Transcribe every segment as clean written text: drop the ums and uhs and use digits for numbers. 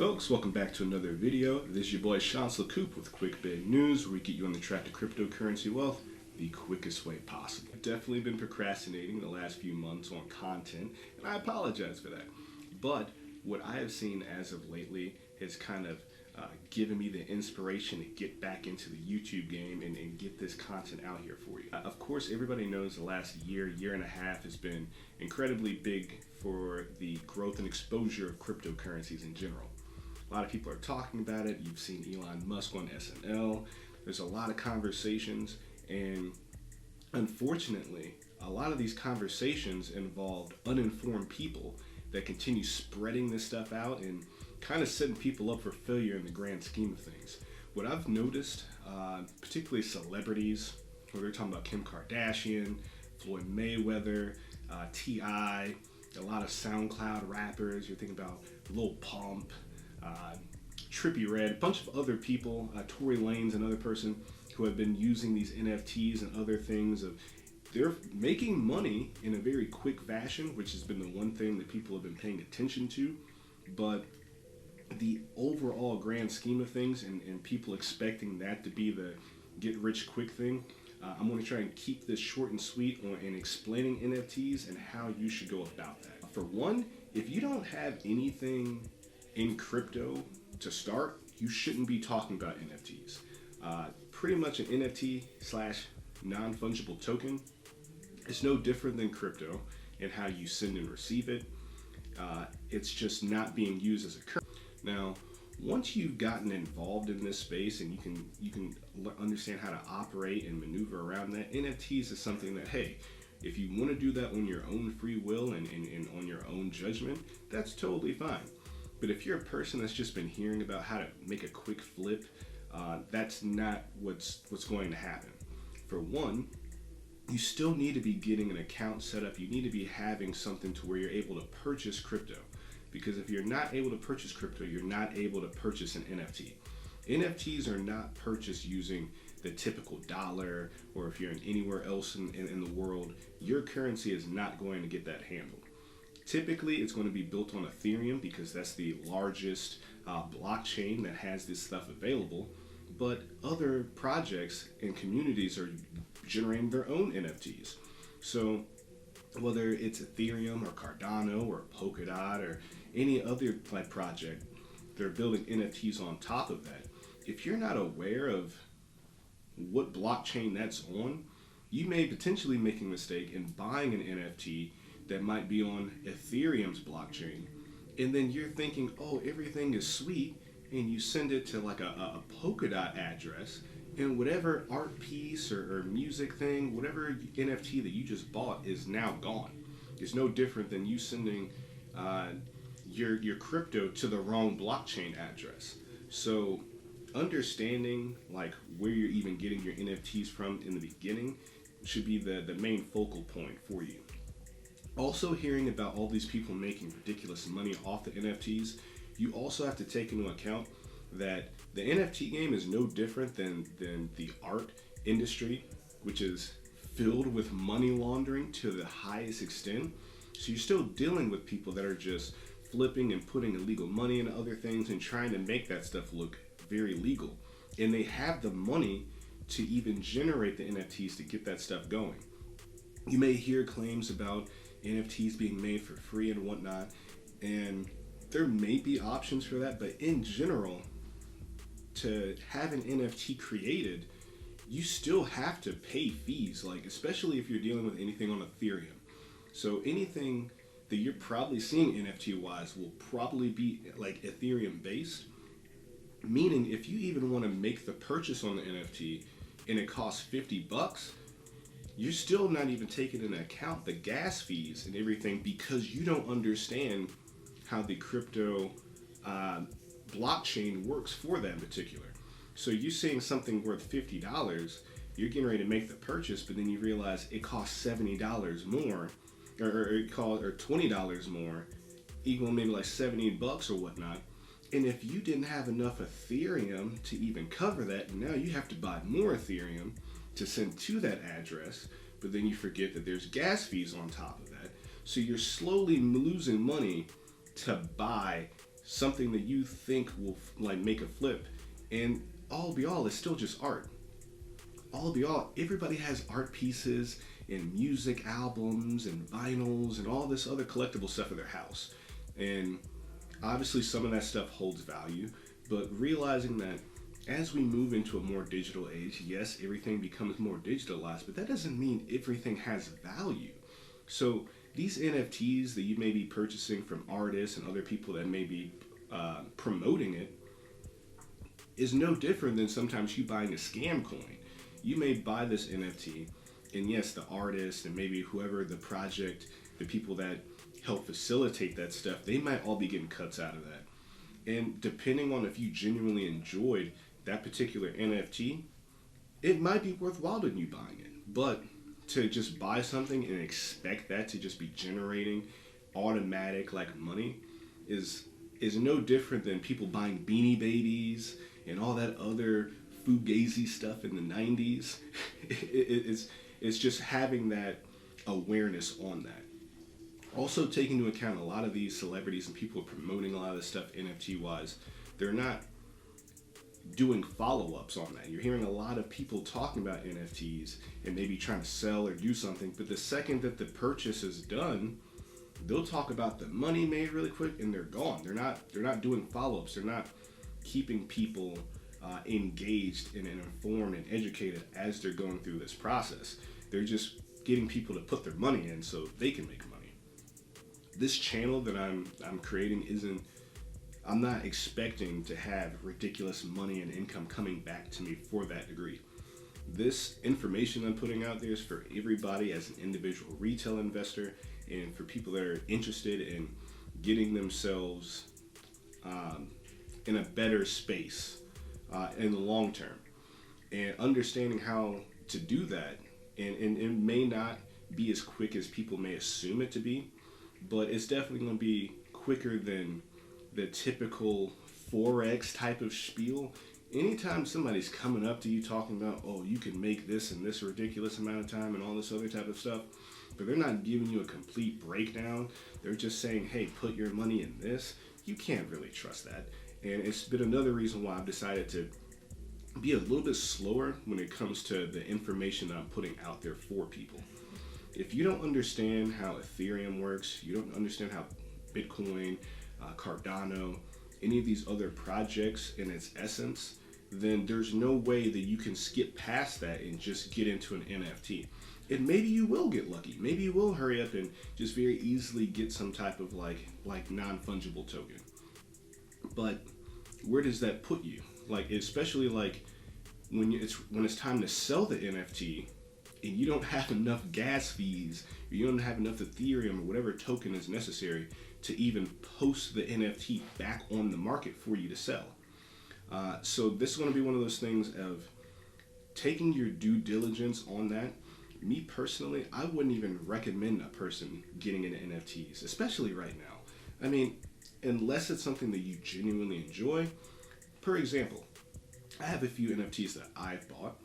Folks, welcome back to another video. This is your boy Chancellor Coop with Quick Big News, where we get you on the track to cryptocurrency wealth the quickest way possible. I've definitely been procrastinating the last few months on content, and I apologize for that. But what I have seen as of lately has kind of given me the inspiration to get back into the YouTube game and get this content out here for you. Of course, everybody knows the last year and a half has been incredibly big for the growth and exposure of cryptocurrencies in general. A lot of people are talking about it. You've seen Elon Musk on SNL. There's a lot of conversations, and unfortunately, a lot of these conversations involved uninformed people that continue spreading this stuff out and kind of setting people up for failure in the grand scheme of things. What I've noticed, particularly celebrities, where they're talking about Kim Kardashian, Floyd Mayweather, T.I., a lot of SoundCloud rappers, you're thinking about Lil Pump, Trippie Redd, a bunch of other people, Tory Lanez, another person who have been using these NFTs and other things. They're making money in a very quick fashion, which has been the one thing that people have been paying attention to. But the overall grand scheme of things and people expecting that to be the get rich quick thing, I'm going to try and keep this short and sweet in explaining NFTs and how you should go about that. For one, if you don't have anything in crypto to start, you shouldn't be talking about NFTs. Pretty much an NFT slash non-fungible token is no different than crypto in how you send and receive it. It's just not being used as a currency. Now, once you've gotten involved in this space and you can understand how to operate and maneuver around that, NFTs is something that, hey, if you want to do that on your own free will and on your own judgment, that's totally fine. But if you're a person that's just been hearing about how to make a quick flip, that's not what's going to happen. For one, you still need to be getting an account set up. You need to be having something to where you're able to purchase crypto. Because if you're not able to purchase crypto, you're not able to purchase an NFT. NFTs are not purchased using the typical dollar, or if you're in anywhere else in the world, your currency is not going to get that handled. Typically, it's going to be built on Ethereum because that's the largest blockchain that has this stuff available. But other projects and communities are generating their own NFTs. So whether it's Ethereum or Cardano or Polkadot or any other project, they're building NFTs on top of that. If you're not aware of what blockchain that's on, you may potentially make a mistake in buying an NFT that might be on Ethereum's blockchain, and then you're thinking, oh, everything is sweet, and you send it to like a Polkadot address, and whatever art piece or music thing, whatever NFT that you just bought is now gone. It's no different than you sending your crypto to the wrong blockchain address. So understanding like where you're even getting your NFTs from in the beginning should be the main focal point for you. Also, hearing about all these people making ridiculous money off the NFTs, you also have to take into account that the NFT game is no different than the art industry, which is filled with money laundering to the highest extent. So you're still dealing with people that are just flipping and putting illegal money into other things and trying to make that stuff look very legal. And they have the money to even generate the NFTs to get that stuff going. You may hear claims about NFTs being made for free and whatnot, and there may be options for that, but in general, to have an NFT created, you still have to pay fees, like especially if you're dealing with anything on Ethereum. So anything that you're probably seeing NFT wise will probably be like Ethereum based, meaning if you even want to make the purchase on the NFT and it costs $50, you're still not even taking into account the gas fees and everything because you don't understand how the crypto blockchain works for that in particular. So you're seeing something worth $50, you're getting ready to make the purchase, but then you realize it costs $70 more, or $20 more, equal maybe like $70 or whatnot. And if you didn't have enough Ethereum to even cover that, now you have to buy more Ethereum to send to that address, but then you forget that there's gas fees on top of that. So you're slowly losing money to buy something that you think will like make a flip, and all be all, it's still just art. All be all, everybody has art pieces and music albums and vinyls and all this other collectible stuff in their house. And obviously some of that stuff holds value, but realizing that as we move into a more digital age, yes, everything becomes more digitalized, but that doesn't mean everything has value. So these NFTs that you may be purchasing from artists and other people that may be promoting it is no different than sometimes you buying a scam coin. You may buy this NFT, and yes, the artist and maybe whoever the project, the people that help facilitate that stuff, they might all be getting cuts out of that. And depending on if you genuinely enjoyed that particular NFT, it might be worthwhile to you buying it. But to just buy something and expect that to just be generating automatic like money is no different than people buying Beanie Babies and all that other fugazi stuff in the 90s. It's just having that awareness on that. Also taking into account a lot of these celebrities and people promoting a lot of this stuff NFT wise, they're not doing follow-ups on that. You're hearing a lot of people talking about NFTs and maybe trying to sell or do something, but the second that the purchase is done, they'll talk about the money made really quick and they're gone. They're not doing follow-ups. They're not keeping people engaged and informed and educated as they're going through this process. They're just getting people to put their money in so they can make money. This channel that I'm creating I'm not expecting to have ridiculous money and income coming back to me for that degree. This information I'm putting out there is for everybody as an individual retail investor and for people that are interested in getting themselves in a better space in the long term, and understanding how to do that. And it may not be as quick as people may assume it to be, but it's definitely going to be quicker than the typical Forex type of spiel. Anytime somebody's coming up to you talking about, oh, you can make this in this ridiculous amount of time and all this other type of stuff, but they're not giving you a complete breakdown. They're just saying, hey, put your money in this. You can't really trust that. And it's been another reason why I've decided to be a little bit slower when it comes to the information that I'm putting out there for people. If you don't understand how Ethereum works, you don't understand how Bitcoin, Cardano, any of these other projects in its essence, then there's no way that you can skip past that and just get into an NFT. And maybe you will get lucky. Maybe you will hurry up and just very easily get some type of like non-fungible token. But where does that put you? Like, especially like when it's time to sell the NFT and you don't have enough gas fees, or you don't have enough Ethereum or whatever token is necessary to even post the NFT back on the market for you to sell. So this is going to be one of those things of taking your due diligence on that. Me personally, I wouldn't even recommend a person getting into NFTs, especially right now. I mean, unless it's something that you genuinely enjoy. For example, I have a few NFTs that I've bought.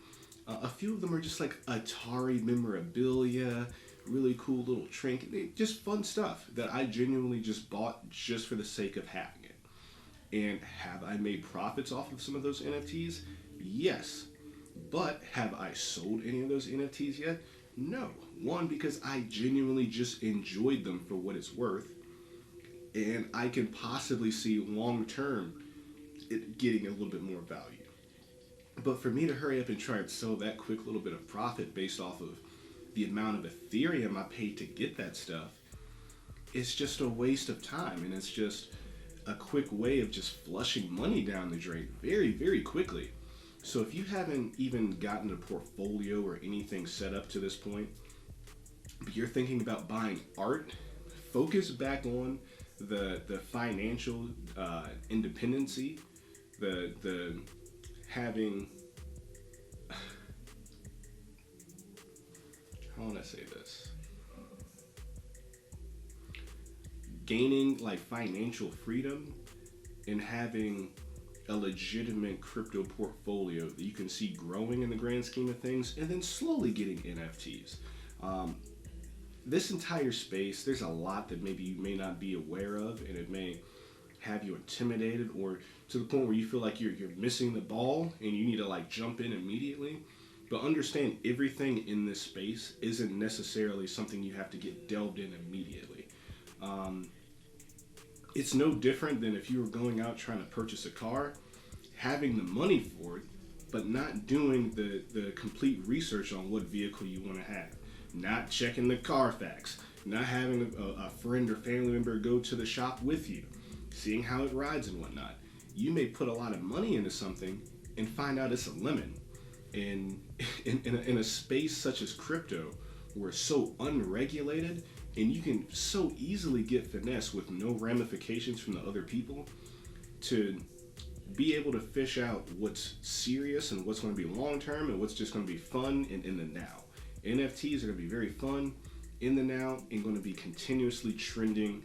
A few of them are just like Atari memorabilia, really cool little trinket, just fun stuff that I genuinely just bought just for the sake of having it. And have I made profits off of some of those NFTs? Yes. But have I sold any of those NFTs yet? No. One, because I genuinely just enjoyed them for what it's worth. And I can possibly see long term it getting a little bit more value. But for me to hurry up and try and sell that quick little bit of profit based off of the amount of Ethereum I paid to get that stuff, it's just a waste of time. And it's just a quick way of just flushing money down the drain very, very quickly. So if you haven't even gotten a portfolio or anything set up to this point, but you're thinking about buying art, focus back on the financial independency, the having, how want I say this? Gaining like financial freedom and having a legitimate crypto portfolio that you can see growing in the grand scheme of things, and then slowly getting NFTs. This entire space, there's a lot that maybe you may not be aware of, and it may have you intimidated or to the point where you feel like you're missing the ball and you need to like jump in immediately. But understand, everything in this space isn't necessarily something you have to get delved in immediately. It's no different than if you were going out trying to purchase a car, having the money for it, but not doing the complete research on what vehicle you want to have, not checking the Carfax, not having a friend or family member go to the shop with you, seeing how it rides and whatnot. You may put a lot of money into something and find out it's a lemon. And in a space such as crypto, where it's so unregulated and you can so easily get finessed with no ramifications from the other people, to be able to fish out what's serious and what's going to be long term and what's just going to be fun in the now. NFTs are going to be very fun in the now and going to be continuously trending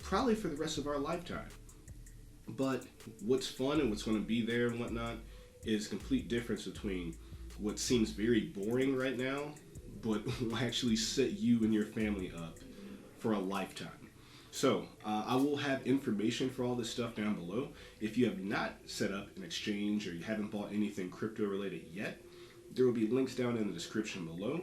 probably for the rest of our lifetime. But what's fun and what's going to be there and whatnot is a complete difference between what seems very boring right now, but will actually set you and your family up for a lifetime. So I will have information for all this stuff down below. If you have not set up an exchange or you haven't bought anything crypto related yet, there will be links down in the description below.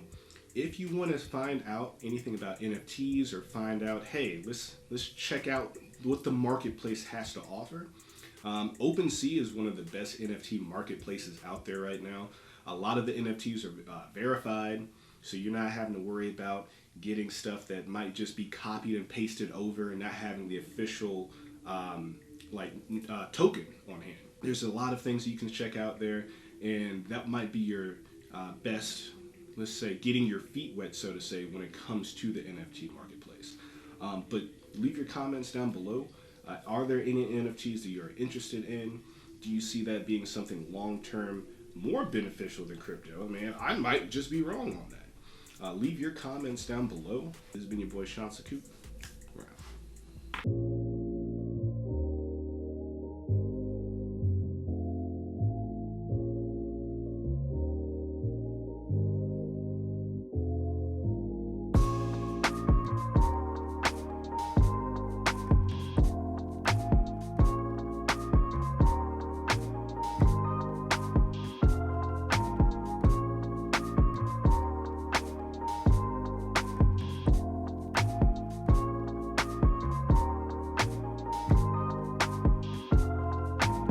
If you want to find out anything about NFTs or find out, hey, let's check out what the marketplace has to offer. OpenSea is one of the best NFT marketplaces out there right now. A lot of the NFTs are verified, so you're not having to worry about getting stuff that might just be copied and pasted over and not having the official token on hand. There's a lot of things you can check out there, and that might be your best, let's say, getting your feet wet, so to say, when it comes to the NFT marketplace. But leave your comments down below. Are there any NFTs that you're interested in? Do you see that being something long-term more beneficial than crypto? Man, I might just be wrong on that. Leave your comments down below. This has been your boy, KuCoin. We're out.